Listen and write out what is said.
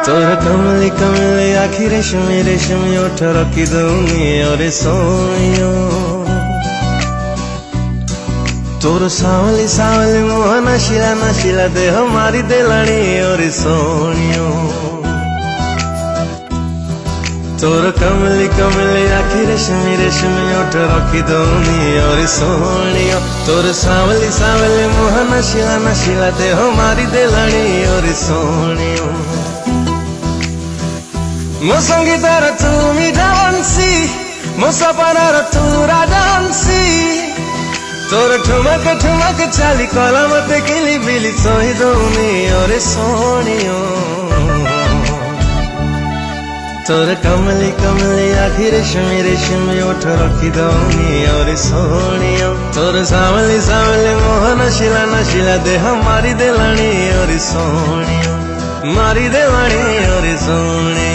तोर कमली कमली आखी रेशमी रेशमी ओठ रखी दूंगी और सोनियो। तोर सावली सावली मुँह नशीला नशीला देह मारी देलानी और सोनियो। तोर कमली कमली आखी रेशमी रेशमी ओठ रखी दूंगी और सोनियो। तोर सावली सावली मुँह नशीला नशीला देह मारी देलानी और सोनियो। मो संगीतार तू मीठा बंसी, मो सपनार तू राजहंसी। तोर ठुमक ठुमक चाली कला मते किली बिली सोही दौनी और सोनियो। तोर कमली कमली आखी रेशमी रेशमी ओठ रखी दौनी और सोनियो। तोर सावली सावली मोह नशीला नशीला देह मारी देलानी और सोनियो, मारी देलानी और सोनियो।